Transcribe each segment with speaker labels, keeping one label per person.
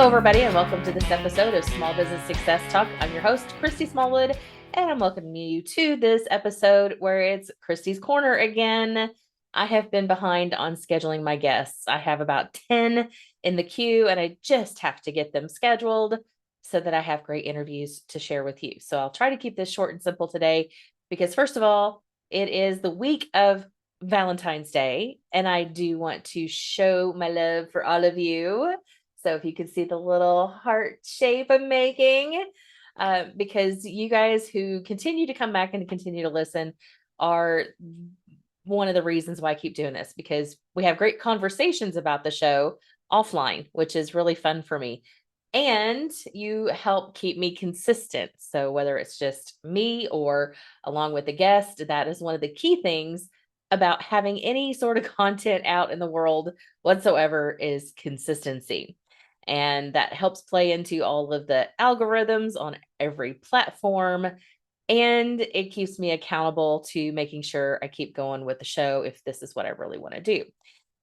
Speaker 1: Hello, everybody, and welcome to this episode of Small Business Success Talk. I'm your host, Christy Smallwood, and I'm welcoming you to this episode where it's Christy's Corner again. I have been behind on scheduling my guests. I have about 10 in the queue, and I just have to get them scheduled so that I have great interviews to share with you. So I'll try to keep this short and simple today because, first of all, it is the week of Valentine's Day, and I do want to show my love for all of you. So if you could see the little heart shape I'm making, because you guys who continue to come back and continue to listen are one of the reasons why I keep doing this, because we have great conversations about the show offline, which is really fun for me. And you help keep me consistent. So whether it's just me or along with the guest, that is one of the key things about having any sort of content out in the world whatsoever is consistency. And that helps play into all of the algorithms on every platform. And it keeps me accountable to making sure I keep going with the show if this is what I really want to do.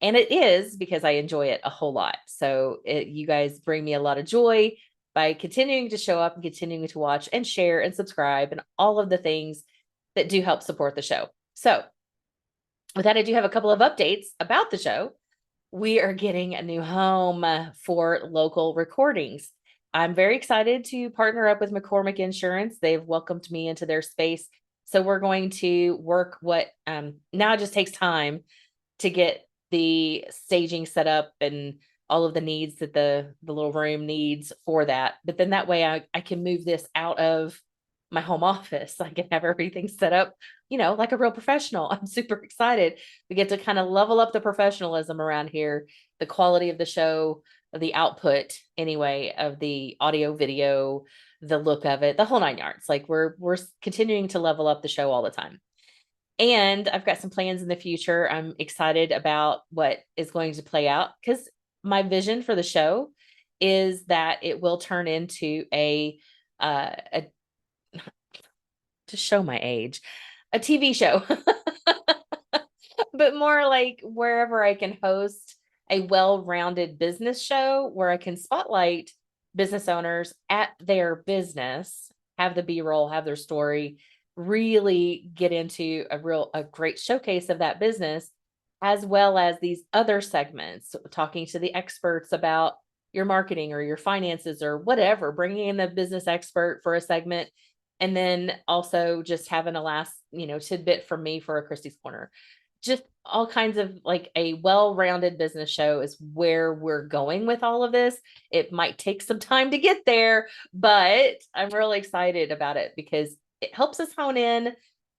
Speaker 1: And it is because I enjoy it a whole lot. So you guys bring me a lot of joy by continuing to show up and continuing to watch and share and subscribe and all of the things that do help support the show. So with that, I do have a couple of updates about the show. We are getting a new home for local recordings. I'm very excited to partner up with McCormick Insurance. They've welcomed me into their space. So we're going to work what now it just takes time to get the staging set up and all of the needs that the little room needs for that. But then that way I can move this out of my home office. I can have everything set up, like a real professional. I'm super excited. We get to kind of level up the professionalism around here, the quality of the show, the output anyway, of the audio, video, the look of it, the whole nine yards. Like we're continuing to level up the show all the time. And I've got some plans in the future. I'm excited about what is going to play out because my vision for the show is that it will turn into a to show my age, a TV show, but more like wherever I can host a well-rounded business show where I can spotlight business owners at their business, have the B-roll, have their story, really get into a great showcase of that business, as well as these other segments, talking to the experts about your marketing or your finances or whatever, bringing in the business expert for a segment. And then also just having a last, tidbit from me for a Christy's Corner. Just all kinds of like a well-rounded business show is where we're going with all of this. It might take some time to get there, but I'm really excited about it because it helps us hone in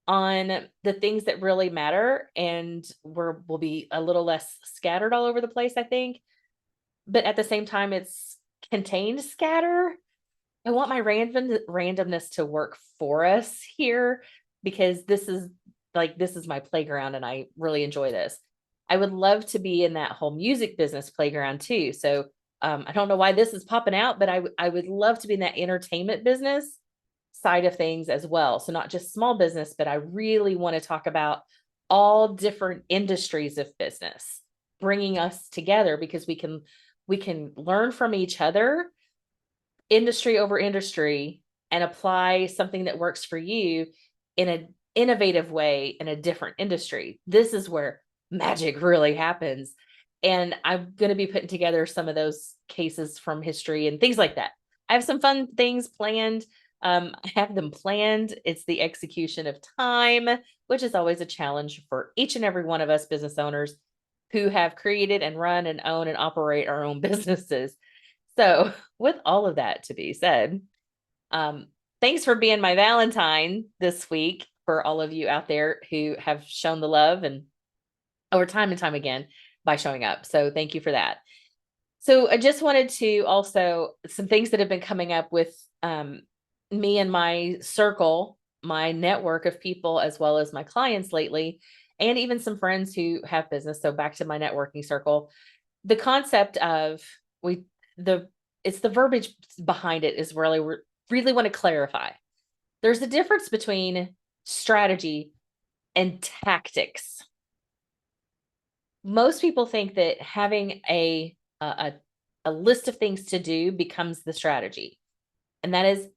Speaker 1: on the things that really matter. And we'll be a little less scattered all over the place, I think. But at the same time, it's contained scatter. I want my randomness to work for us here because this is my playground and I really enjoy this. I would love to be in that whole music business playground too. So I don't know why this is popping out, but I would love to be in that entertainment business side of things as well. So not just small business, but I really want to talk about all different industries of business, bringing us together because we can learn from each other, industry over industry, and apply something that works for you in an innovative way in a different industry. This is where magic really happens. And I'm going to be putting together some of those cases from history and things like that. I have some fun things planned. I have them planned. It's the execution of time, which is always a challenge for each and every one of us business owners who have created and run and own and operate our own businesses. So with all of that to be said, thanks for being my Valentine this week for all of you out there who have shown the love and over time and time again by showing up. So thank you for that. So I just wanted to also some things that have been coming up with me and my circle, my network of people, as well as my clients lately, and even some friends who have business. So back to my networking circle, the concept of it's the verbiage behind it is really want to clarify. There's a difference between strategy and tactics. Most people think that having a a list of things to do becomes the strategy. And that is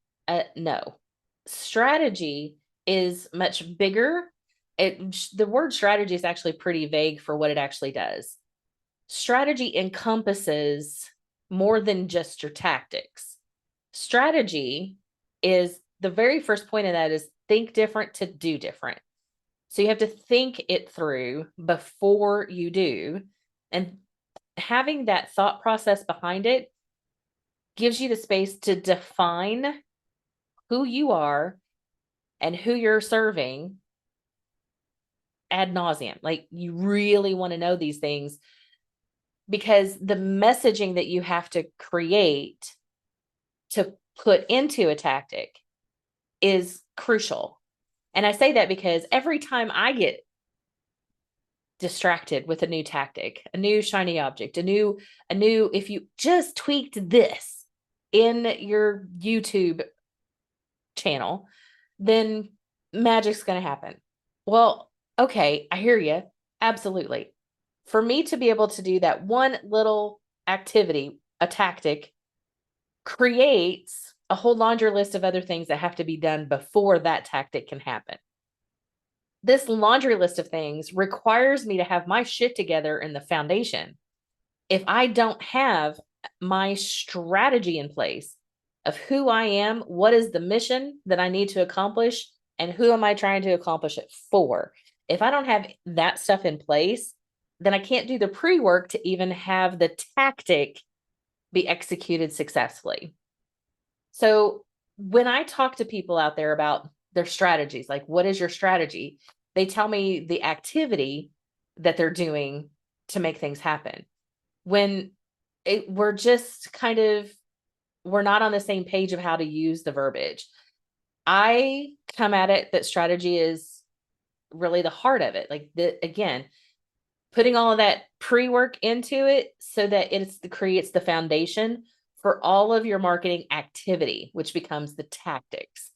Speaker 1: no. Strategy is much bigger. The word strategy is actually pretty vague for what it actually does. Strategy encompasses more than just your tactics. Strategy is the very first point of that is think different to do different. So you have to think it through before you do. And having that thought process behind it gives you the space to define who you are and who you're serving ad nauseum. Like you really want to know these things because the messaging that you have to create to put into a tactic is crucial. And I say that because every time I get distracted with a new tactic, a new shiny object, a new, if you just tweaked this in your YouTube channel, then magic's going to happen. Well, okay, I hear you. Absolutely. For me to be able to do that one little activity, a tactic, creates a whole laundry list of other things that have to be done before that tactic can happen. This laundry list of things requires me to have my shit together in the foundation. If I don't have my strategy in place of who I am, what is the mission that I need to accomplish, and who am I trying to accomplish it for? If I don't have that stuff in place, then I can't do the pre-work to even have the tactic be executed successfully. So when I talk to people out there about their strategies, like what is your strategy? They tell me the activity that they're doing to make things happen. When we're just kind of, we're not on the same page of how to use the verbiage. I come at it that strategy is really the heart of it. Like again, putting all of that pre-work into it so that creates the foundation for all of your marketing activity, which becomes the tactics.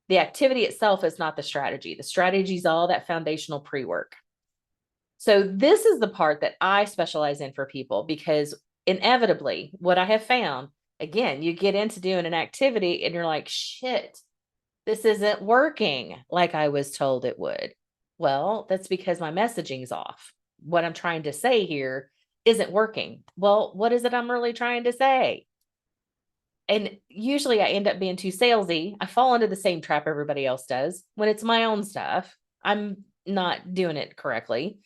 Speaker 1: The activity itself is not the strategy. The strategy is all that foundational pre-work. So this is the part that I specialize in for people because inevitably what I have found, again, you get into doing an activity and you're like, shit, this isn't working like I was told it would. Well, that's because my messaging's off. What I'm trying to say here isn't working. Well, what is it I'm really trying to say? And usually I end up being too salesy. I fall into the same trap everybody else does. When it's my own stuff, I'm not doing it correctly.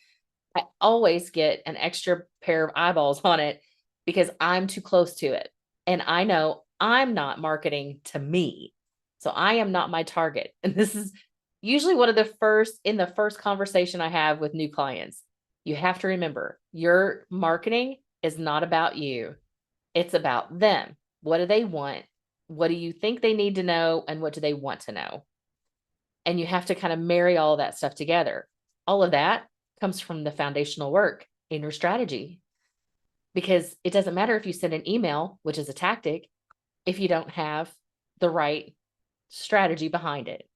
Speaker 1: I always get an extra pair of eyeballs on it because I'm too close to it. And I know I'm not marketing to me. So I am not my target. And this is usually one of the first conversation I have with new clients. You have to remember your marketing is not about you. It's about them. What do they want? What do you think they need to know? And what do they want to know? And you have to kind of marry all of that stuff together. All of that comes from the foundational work in your strategy. Because it doesn't matter if you send an email, which is a tactic, if you don't have the right strategy behind it.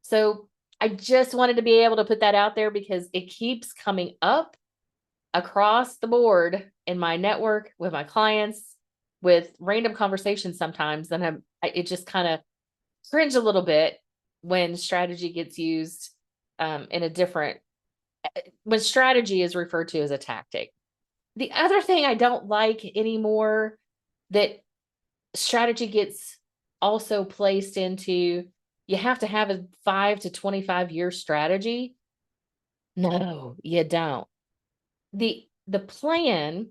Speaker 1: So I just wanted to be able to put that out there because it keeps coming up across the board in my network with my clients, with random conversations sometimes. And it just kind of cringe a little bit when strategy gets used in a different, when strategy is referred to as a tactic. The other thing I don't like anymore that strategy gets also placed into, you have to have a 5 to 25 year strategy. No, you don't. The plan,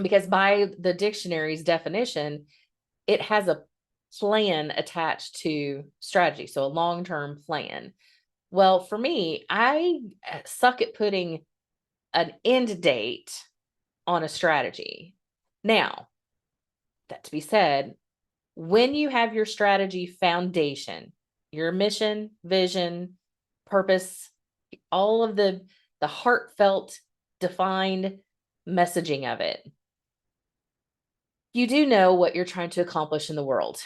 Speaker 1: because by the dictionary's definition, it has a plan attached to strategy. So a long-term plan. Well, for me, I suck at putting an end date on a strategy. Now, that to be said, when you have your strategy foundation, your mission, vision, purpose, all of the heartfelt, defined messaging of it, you do know what you're trying to accomplish in the world.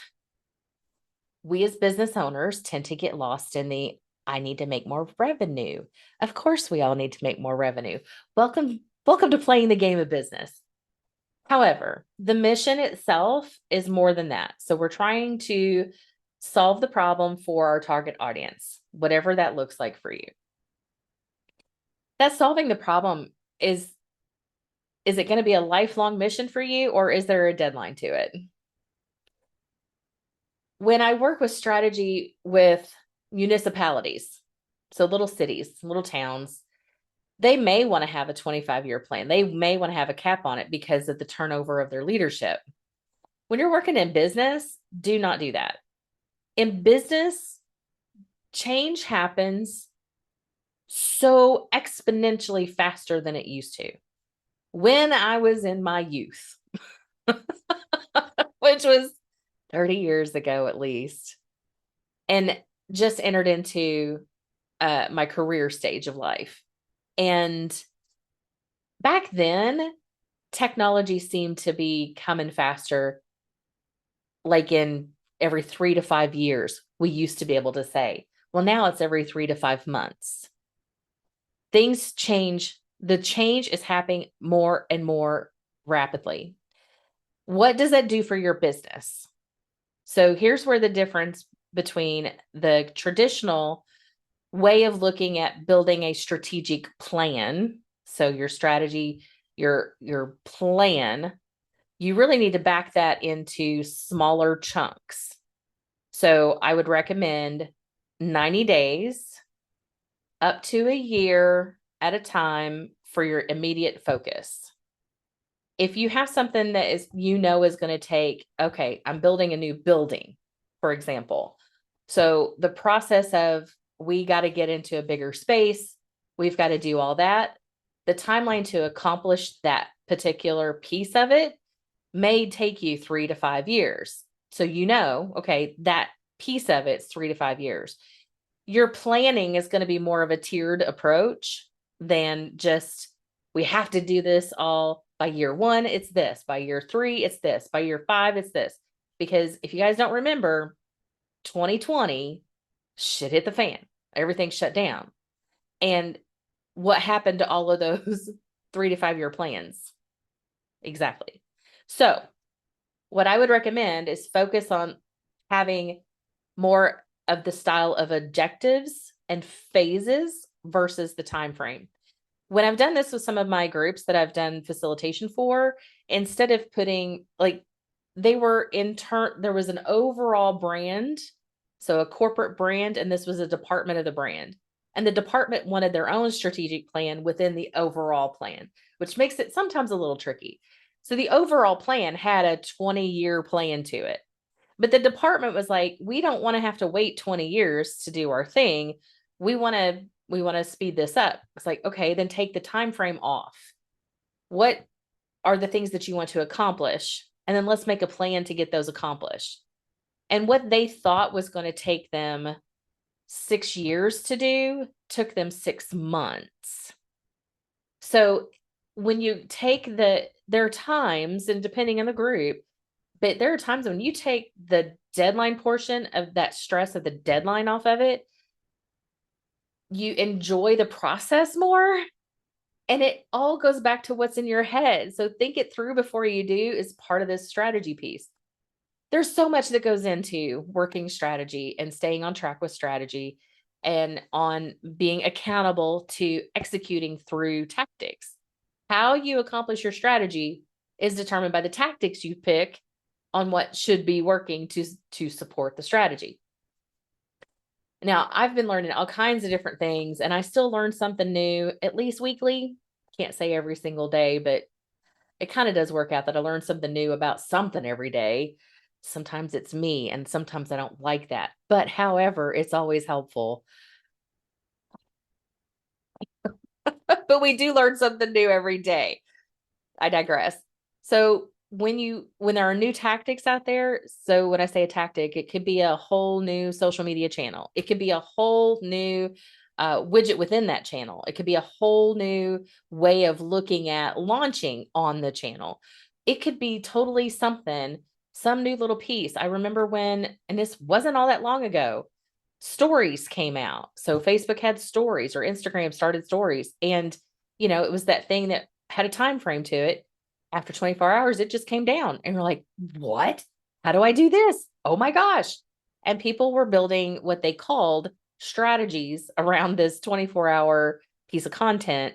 Speaker 1: We as business owners tend to get lost in the, I need to make more revenue. Of course, we all need to make more revenue. Welcome to playing the game of business. However, the mission itself is more than that. So we're trying to solve the problem for our target audience, whatever that looks like for you. That solving the problem is it going to be a lifelong mission for you, or is there a deadline to it? When I work with strategy with municipalities, so little cities, little towns, they may want to have a 25-year plan. They may want to have a cap on it because of the turnover of their leadership. When you're working in business, do not do that. In business, change happens so exponentially faster than it used to. When I was in my youth, which was 30 years ago at least, and just entered into my career stage of life. And back then, technology seemed to be coming faster, like in every 3 to 5 years, we used to be able to say. Well, now it's every 3 to 5 months. Things change. The change is happening more and more rapidly. What does that do for your business? So here's where the difference between the traditional way of looking at building a strategic plan. So your strategy, your plan, you really need to back that into smaller chunks. So I would recommend 90 days up to a year at a time for your immediate focus. If you have something that is, is going to take, okay, I'm building a new building, for example. So the process of we got to get into a bigger space, we've got to do all that. The timeline to accomplish that particular piece of it may take you 3 to 5 years. So, okay, that piece of it's 3 to 5 years. Your planning is going to be more of a tiered approach than just, we have to do this all by year 1, it's this. By year 3, it's this. By year 5, it's this. Because if you guys don't remember, 2020, shit hit the fan. Everything shut down. And what happened to all of those 3 to 5 year plans? Exactly. So what I would recommend is focus on having more of the style of objectives and phases versus the time frame. When I've done this with some of my groups that I've done facilitation for, instead of putting there was an overall brand, so a corporate brand, and this was a department of the brand. And the department wanted their own strategic plan within the overall plan, which makes it sometimes a little tricky. So the overall plan had a 20-year plan to it. But the department was like, we don't want to have to wait 20 years to do our thing. We want to speed this up. It's like, okay, then take the time frame off. What are the things that you want to accomplish? And then let's make a plan to get those accomplished. And what they thought was going to take them 6 years to do took them 6 months. So when you take there are times, and depending on the group, but there are times when you take the deadline portion of that stress of the deadline off of it, you enjoy the process more, and it all goes back to what's in your head. So think it through before you do is part of this strategy piece. There's so much that goes into working strategy and staying on track with strategy and on being accountable to executing through tactics. How you accomplish your strategy is determined by the tactics you pick on what should be working to support the strategy. Now, I've been learning all kinds of different things, and I still learn something new at least weekly. Can't say every single day, but it kind of does work out that I learn something new about something every day. Sometimes it's me, and sometimes I don't like that. But however, it's always helpful. But we do learn something new every day. I digress. So when there are new tactics out there, so when I say a tactic, it could be a whole new social media channel. It could be a whole new widget within that channel. It could be a whole new way of looking at launching on the channel. It could be totally something, some new little piece. I remember when, and this wasn't all that long ago, stories came out. So Facebook had stories, or Instagram started stories. And, it was that thing that had a time frame to it. After 24 hours, it just came down. And you're like, what? How do I do this? Oh my gosh. And people were building what they called strategies around this 24-hour piece of content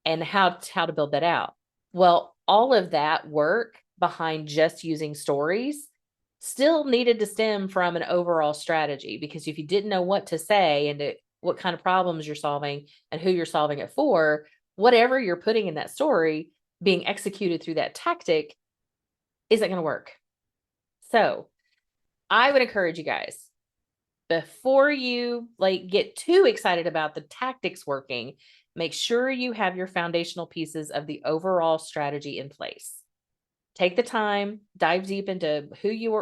Speaker 1: and how to build that out. Well, all of that work behind just using stories still needed to stem from an overall strategy, because if you didn't know what to say and what kind of problems you're solving and who you're solving it for, whatever you're putting in that story being executed through that tactic isn't going to work. So I would encourage you guys, before you get too excited about the tactics working, make sure you have your foundational pieces of the overall strategy in place. Take the time, dive deep into who you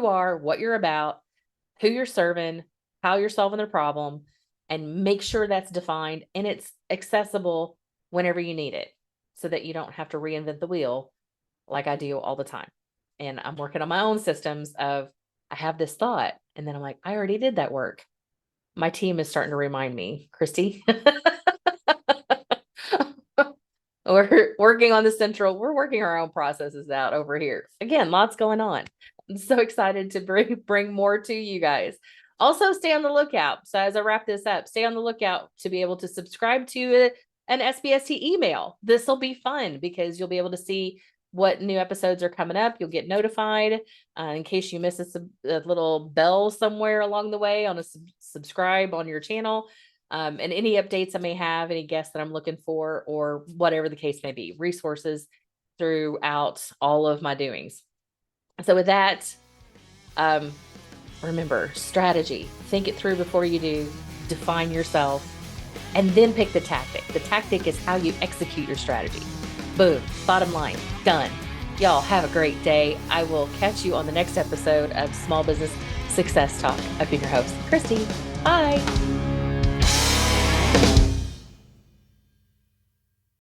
Speaker 1: are, what you're about, who you're serving, how you're solving their problem, and make sure that's defined and it's accessible whenever you need it, so that you don't have to reinvent the wheel like I do all the time. And I'm working on my own systems of, I have this thought, and then I'm like, I already did that work. My team is starting to remind me, Christy. We're working on we're working our own processes out over here. Again, lots going on. I'm so excited to bring more to you guys. Also, stay on the lookout. So as I wrap this up, stay on the lookout to be able to subscribe to an SBST email. This will be fun because you'll be able to see what new episodes are coming up. You'll get notified in case you miss a little bell somewhere along the way on a subscribe on your channel. And any updates I may have, any guests that I'm looking for, or whatever the case may be, resources throughout all of my doings. So with that, remember, strategy, think it through before you do, define yourself, and then pick the tactic. The tactic is how you execute your strategy. Boom, bottom line, done. Y'all have a great day. I will catch you on the next episode of Small Business Success Talk. I've been your host, Christy. Bye.